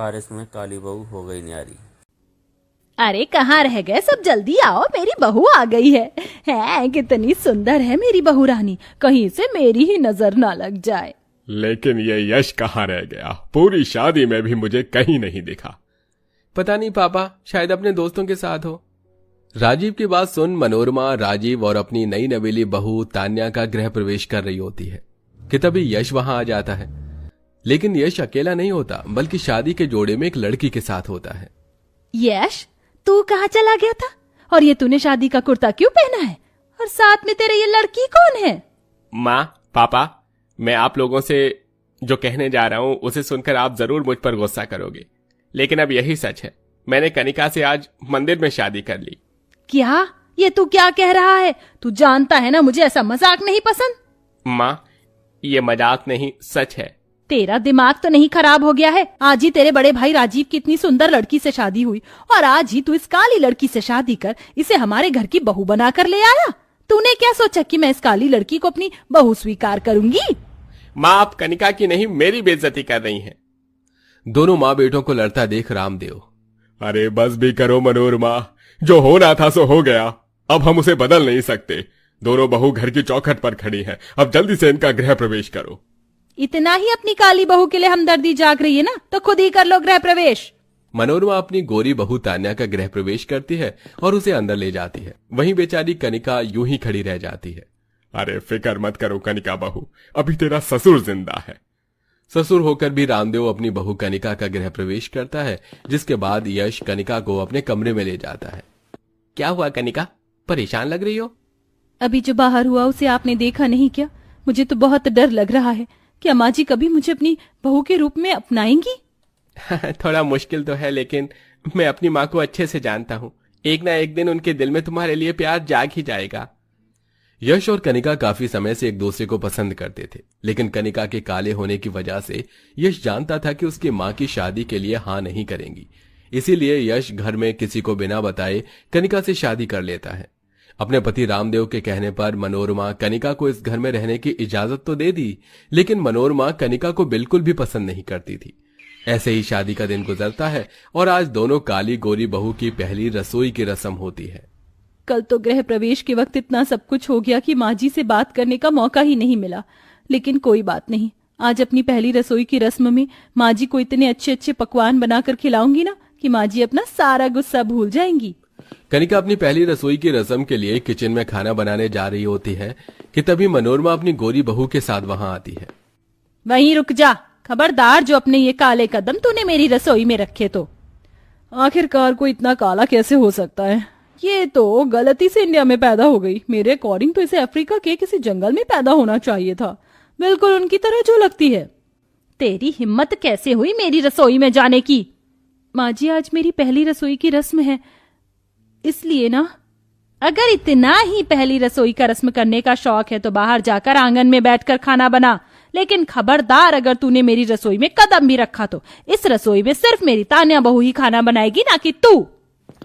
बारिश में काली बहू हो गई न्यारी। अरे कहाँ रह गए सब, जल्दी आओ, मेरी बहू आ गई है कितनी सुंदर है मेरी बहू रानी, कहीं से मेरी ही नजर ना लग जाए। लेकिन ये यश कहाँ रह गया? पूरी शादी में भी मुझे कहीं नहीं दिखा। पता नहीं पापा, शायद अपने दोस्तों के साथ हो। राजीव की बात सुन मनोरमा राजीव और अपनी नई नवेली बहू तान्या का गृह प्रवेश कर रही होती है कि तभी यश वहां आ जाता है। लेकिन यश अकेला नहीं होता, बल्कि शादी के जोड़े में एक लड़की के साथ होता है। यश, तू कहाँ चला गया था? और ये तूने शादी का कुर्ता क्यों पहना है? और साथ में तेरे ये लड़की कौन है? माँ, पापा, मैं आप लोगों से जो कहने जा रहा हूँ उसे सुनकर आप जरूर मुझ पर गुस्सा करोगे, लेकिन अब यही सच है। मैंने कनिका से आज मंदिर में शादी कर ली। क्या? ये तू क्या कह रहा है? तू जानता है ना मुझे ऐसा मजाक नहीं पसंद। माँ, ये मजाक नहीं, सच है। तेरा दिमाग तो नहीं खराब हो गया है? आज ही तेरे बड़े भाई राजीव की इतनी सुंदर लड़की से शादी हुई और आज ही तू इस काली लड़की से शादी कर इसे हमारे घर की बहू बनाकर ले आया। तूने क्या सोचा कि मैं इस काली लड़की को अपनी बहू स्वीकार करूंगी? माँ, आप कनिका की नहीं मेरी बेइज्जती कर रही हैं। दोनों माँ बेटों को लड़ता देख रामदेव, अरे बस भी करो मनोरमा, जो होना था सो हो गया, अब हम उसे बदल नहीं सकते। दोनों बहू घर की चौखट पर खड़ी हैं, अब जल्दी से इनका गृह प्रवेश करो। इतना ही अपनी काली बहू के लिए हमदर्दी जाग रही है ना, तो खुद ही कर लो गृह प्रवेश। मनोरमा अपनी गोरी बहू तान्या का गृह प्रवेश करती है और उसे अंदर ले जाती है। वहीं बेचारी कनिका यूं ही खड़ी रह जाती है। अरे फिक्र मत करो कनिका बहू, अभी तेरा ससुर जिंदा है। ससुर होकर भी रामदेव अपनी बहू कनिका का गृह प्रवेश करता है, जिसके बाद यश कनिका को अपने कमरे में ले जाता है। क्या हुआ कनिका, परेशान लग रही हो? अभी जो बाहर हुआ उसे आपने देखा नहीं क्या? मुझे तो बहुत डर लग रहा है। क्या माँ जी कभी मुझे अपनी बहू के रूप में अपनाएंगी? थोड़ा मुश्किल तो है, लेकिन मैं अपनी माँ को अच्छे से जानता हूँ। एक ना एक दिन उनके दिल में तुम्हारे लिए प्यार जाग ही जाएगा। यश और कनिका काफी समय से एक दूसरे को पसंद करते थे, लेकिन कनिका के काले होने की वजह से यश जानता था कि उसकी माँ की शादी के लिए हाँ नहीं करेंगी। इसीलिए यश घर में किसी को बिना बताए कनिका से शादी कर लेता है। अपने पति रामदेव के कहने पर मनोरमा कनिका को इस घर में रहने की इजाजत तो दे दी, लेकिन मनोरमा कनिका को बिल्कुल भी पसंद नहीं करती थी। ऐसे ही शादी का दिन गुजरता है और आज दोनों काली गोरी बहू की पहली रसोई की रस्म होती है। कल तो गृह प्रवेश के वक्त इतना सब कुछ हो गया कि माँ जी से बात करने का मौका ही नहीं मिला, लेकिन कोई बात नहीं। आज अपनी पहली रसोई की रस्म में माँ जी को इतने अच्छे अच्छे पकवान बनाकर खिलाऊंगी ना कि माँ जी अपना सारा गुस्सा भूल जाएंगी। कनिका अपनी पहली रसोई की रस्म के लिए किचन में खाना बनाने जा रही होती है कि तभी मनोरमा अपनी गोरी बहू के साथ वहां आती है। वहीं रुक जा, खबरदार जो अपने ये काले कदम तूने मेरी रसोई में रखे तो। आखिरकार कोई इतना काला कैसे हो सकता है? ये तो गलती से इंडिया में पैदा हो गई। मेरे अकॉर्डिंग तो इसे अफ्रीका के किसी जंगल में पैदा होना चाहिए था, बिल्कुल उनकी तरह जो लगती है। तेरी हिम्मत कैसे हुई मेरी रसोई में जाने की? माँ जी, आज मेरी पहली रसोई की रस्म है, इसलिए ना। अगर इतना ही पहली रसोई का रस्म करने का शौक है तो बाहर जाकर आंगन में बैठकर खाना बना, लेकिन खबरदार अगर तूने मेरी रसोई में कदम भी रखा तो इस रसोई में सिर्फ मेरी तान्या बहू ही खाना बनाएगी, ना कि तू।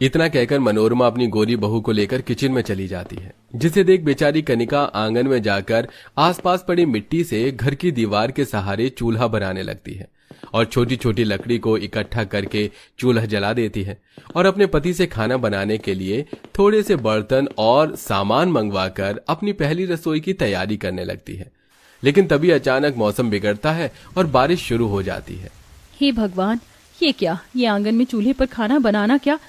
इतना कहकर मनोरमा अपनी गोरी बहू को लेकर किचन में चली जाती है, जिसे देख बेचारी कनिका आंगन में जाकर आसपास पड़ी मिट्टी से घर की दीवार के सहारे चूल्हा बनाने लगती है और छोटी छोटी लकड़ी को इकट्ठा करके चूल्हा जला देती है और अपने पति से खाना बनाने के लिए थोड़े से बर्तन और सामान मंगवाकर अपनी पहली रसोई की तैयारी करने लगती है। लेकिन तभी अचानक मौसम बिगड़ता है और बारिश शुरू हो जाती है। हे भगवान, ये क्या? ये आंगन में चूल्हे पर खाना बनाना क्या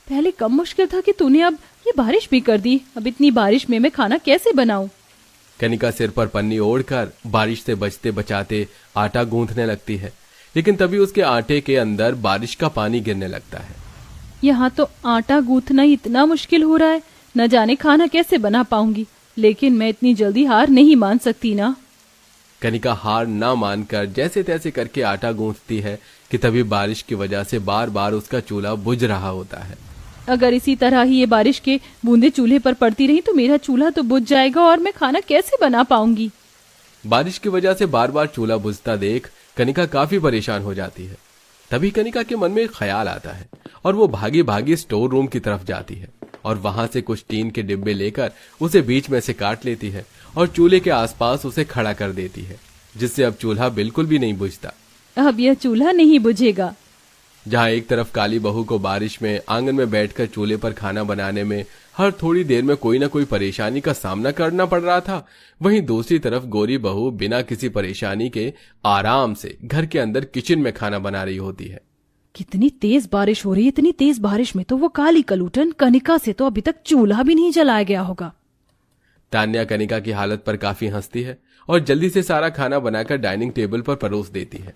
पहले कम मुश्किल था कि तूने अब ये बारिश भी कर दी। अब इतनी बारिश में मैं खाना कैसे बनाऊं? कनिका सिर पर पन्नी ओढ़कर बारिश से बचते बचाते आटा गूंथने लगती है, लेकिन तभी उसके आटे के अंदर बारिश का पानी गिरने लगता है। यहाँ तो आटा गूंथना ही इतना मुश्किल हो रहा है, न जाने खाना कैसे बना पाऊंगी। लेकिन मैं इतनी जल्दी हार नहीं मान सकती ना। कनिका हार ना मानकर जैसे तैसे करके आटा गूंथती है कि तभी बारिश की वजह से बार बार उसका चूल्हा बुझ रहा होता है। अगर इसी तरह ही ये बारिश के बूंदे चूल्हे पर पड़ती रही तो मेरा चूल्हा तो बुझ जाएगा और मैं खाना कैसे बना पाऊंगी। बारिश की वजह से बार बार चूल्हा बुझता देख कनिका काफी परेशान हो जाती है। तभी कनिका के मन में एक ख्याल आता है और वो भागी भागी स्टोर रूम की तरफ जाती है और वहां से कुछ टीन के डिब्बे लेकर उसे बीच में से काट लेती है और चूल्हे के आसपास उसे खड़ा कर देती है, जिससे अब चूल्हा बिल्कुल भी नहीं बुझता। अब यह चूल्हा नहीं बुझेगा। जहां एक तरफ काली बहू को बारिश में आंगन में बैठकर चूल्हे पर खाना बनाने में हर थोड़ी देर में कोई ना कोई परेशानी का सामना करना पड़ रहा था, वहीं दूसरी तरफ गोरी बहू बिना किसी परेशानी के आराम से घर के अंदर किचन में खाना बना रही होती है। कितनी तेज बारिश हो रही है, इतनी तेज बारिश में तो वो काली कलूटन कनिका से तो अभी तक चूल्हा भी नहीं जलाया गया होगा। तान्या कनिका की हालत पर काफी हंसती है और जल्दी से सारा खाना बनाकर डाइनिंग टेबल पर परोस देती है।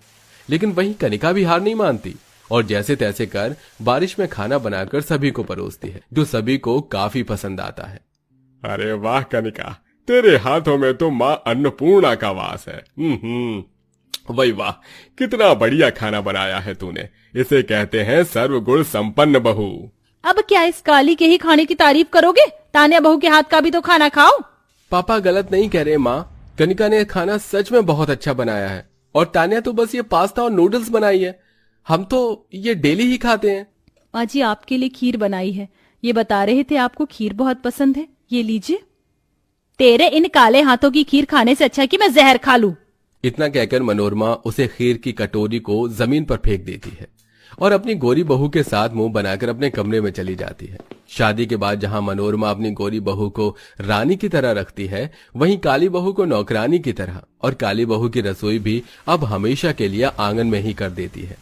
लेकिन वहीं कनिका भी हार नहीं मानती और जैसे तैसे कर बारिश में खाना बनाकर सभी को परोसती है, जो सभी को काफी पसंद आता है। अरे वाह कनिका, तेरे हाथों में तो माँ अन्नपूर्णा का वास है। वही वाह, कितना बढ़िया खाना बनाया है तूने। इसे कहते हैं सर्वगुण संपन्न बहू। अब क्या इस काली के ही खाने की तारीफ करोगे? तान्या बहू के हाथ का भी तो खाना खाओ। पापा गलत नहीं कह रहे माँ, कनिका ने खाना सच में बहुत अच्छा बनाया है और तान्या तो बस ये पास्ता और नूडल्स बनाई है, हम तो ये डेली ही खाते हैं। माँ जी आपके लिए खीर बनाई है, ये बता रहे थे आपको खीर बहुत पसंद है, ये लीजिए। तेरे इन काले हाथों की खीर खाने से अच्छा है कि मैं जहर खा लूं। इतना कहकर मनोरमा उसे खीर की कटोरी को जमीन पर फेंक देती है और अपनी गोरी बहू के साथ मुंह बनाकर अपने कमरे में चली जाती है। शादी के बाद जहां मनोरमा अपनी गोरी बहू को रानी की तरह रखती है, वहीं काली बहू को नौकरानी की तरह, और काली बहू की रसोई भी अब हमेशा के लिए आंगन में ही कर देती है।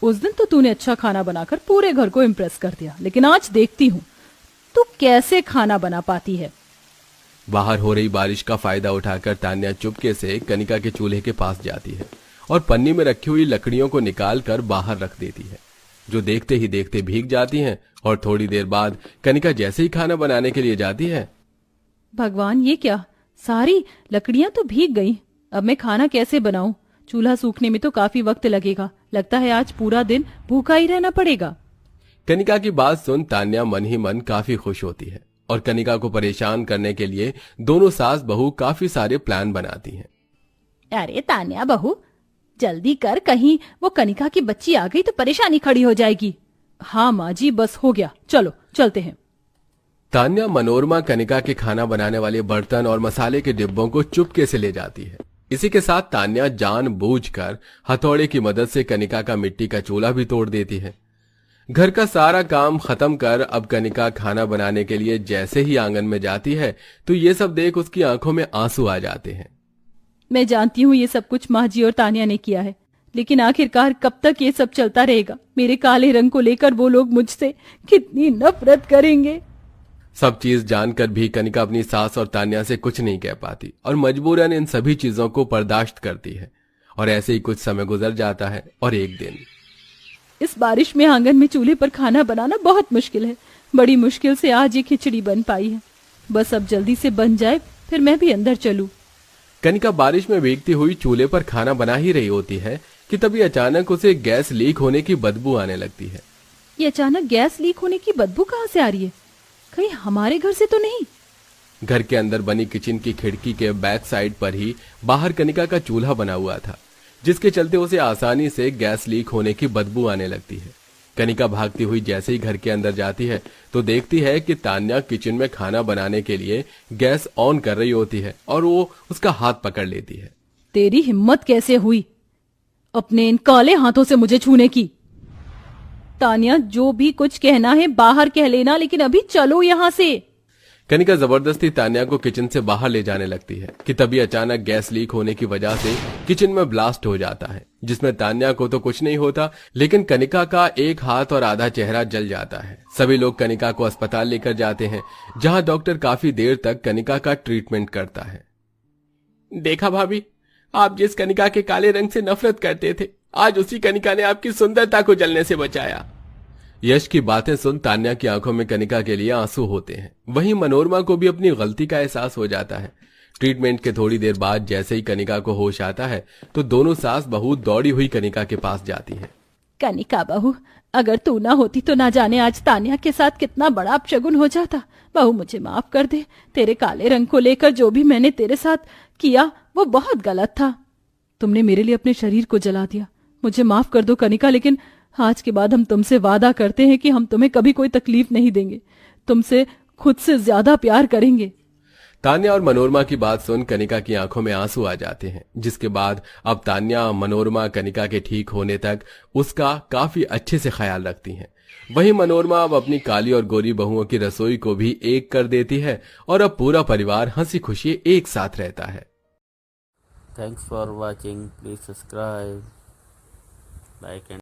उस दिन तो तूने अच्छा खाना बनाकर पूरे घर को इम्प्रेस कर दिया, लेकिन आज देखती हूँ तू कैसे खाना बना पाती है। बाहर हो रही बारिश का फायदा उठाकर तान्या चुपके से कनिका के चूल्हे के पास जाती है और पन्नी में रखी हुई लकड़ियों को निकाल कर बाहर रख देती है, जो देखते ही देखते भीग जाती हैं। और थोड़ी देर बाद कनिका जैसे ही खाना बनाने के लिए जाती है, भगवान ये क्या, सारी लकड़ियां तो भीग गई, अब मैं खाना कैसे बनाऊं? चूल्हा सूखने में तो काफी वक्त लगेगा, लगता है आज पूरा दिन भूखा ही रहना पड़ेगा। कनिका की बात सुन तान्या मन ही मन काफी खुश होती है और कनिका को परेशान करने के लिए दोनों सास बहू काफी सारे प्लान बनाती हैं। अरे तान्या बहू जल्दी कर, कहीं वो कनिका की बच्ची आ गई तो परेशानी खड़ी हो जाएगी। हाँ माँ जी बस हो गया, चलो चलते हैं। तान्या मनोरमा कनिका के खाना बनाने वाले बर्तन और मसाले के डिब्बों को चुपके से ले जाती है। इसी के साथ तान्या जानबूझकर हथौड़े की मदद से कनिका का मिट्टी का चूल्हा भी तोड़ देती है। घर का सारा काम खत्म कर अब कनिका खाना बनाने के लिए जैसे ही आंगन में जाती है तो ये सब देख उसकी आंखों में आंसू आ जाते हैं। मैं जानती हूँ ये सब कुछ माँ जी और तान्या ने किया है, लेकिन आखिरकार कब तक ये सब चलता रहेगा? मेरे काले रंग को लेकर वो लोग मुझसे कितनी नफरत करेंगे। सब चीज जानकर भी कनिका अपनी सास और तान्या से कुछ नहीं कह पाती और मजबूरन इन सभी चीजों को बर्दाश्त करती है। और ऐसे ही कुछ समय गुजर जाता है और एक दिन इस बारिश में आंगन में चूल्हे पर खाना बनाना बहुत मुश्किल है, बड़ी मुश्किल से आज ये खिचड़ी बन पाई है। बस अब जल्दी से बन जाए फिर मैं भी अंदर चलूं। कनिका बारिश में भीगती हुई चूल्हे पर खाना बना ही रही होती है कि तभी अचानक उसे गैस लीक होने की बदबू आने लगती है। ये अचानक गैस लीक होने की बदबू कहाँ से आ रही है? कहीं हमारे घर से तो नहीं? घर के अंदर बनी किचन की खिड़की के बैक साइड पर ही बाहर कनिका का चूल्हा बना हुआ था, जिसके चलते उसे आसानी से गैस लीक होने की बदबू आने लगती है। कनिका भागती हुई जैसे ही घर के अंदर जाती है तो देखती है कि तान्या किचन में खाना बनाने के लिए गैस ऑन कर रही होती है और वो उसका हाथ पकड़ लेती है। तेरी हिम्मत कैसे हुई अपने इन काले हाथों से मुझे छूने की? तान्या जो भी कुछ कहना है बाहर कह लेना, लेकिन अभी चलो यहाँ से। कनिका जबरदस्ती तान्या को किचन से बाहर ले जाने लगती है कि तभी अचानक गैस लीक होने की वजह से किचन में ब्लास्ट हो जाता है, जिसमें तान्या को तो कुछ नहीं होता, लेकिन कनिका का एक हाथ और आधा चेहरा जल जाता है। सभी लोग कनिका को अस्पताल लेकर जाते हैं, जहां डॉक्टर काफी देर तक कनिका का ट्रीटमेंट करता है। देखा भाभी, आप जिस कनिका के काले रंग से नफरत करते थे, आज उसी कनिका ने आपकी सुंदरता को जलने से बचाया। यश की बातें सुन तान्या की आंखों में कनिका के लिए आंसू होते हैं। वहीं मनोरमा को भी अपनी गलती का एहसास हो जाता है। ट्रीटमेंट के थोड़ी देर बाद जैसे ही कनिका को होश आता है तो दोनों सास बहू दौड़ी हुई कनिका के पास जाती हैं। कनिका बहू, अगर तू ना होती तो ना जाने आज तान्या के साथ कितना बड़ा अपशगुन हो जाता। बहू मुझे माफ कर दे, तेरे काले रंग को लेकर जो भी मैंने तेरे साथ किया वो बहुत गलत था। तुमने मेरे लिए अपने शरीर को जला दिया, मुझे माफ कर दो कनिका, लेकिन आज के बाद हम तुमसे वादा करते हैं कि हम तुम्हें कभी कोई तकलीफ नहीं देंगे, तुमसे खुद से ज्यादा प्यार करेंगे। तान्या और मनोरमा की बात सुन कनिका की आंखों में आंसू आ जाते हैं, जिसके बाद अब तान्या मनोरमा कनिका के ठीक होने तक उसका काफी अच्छे से ख्याल रखती हैं। वहीं मनोरमा अब अपनी काली और गोरी बहुओं की रसोई को भी एक कर देती है और अब पूरा परिवार हंसी खुशी एक साथ रहता है। Thanks for watching. Please subscribe, like and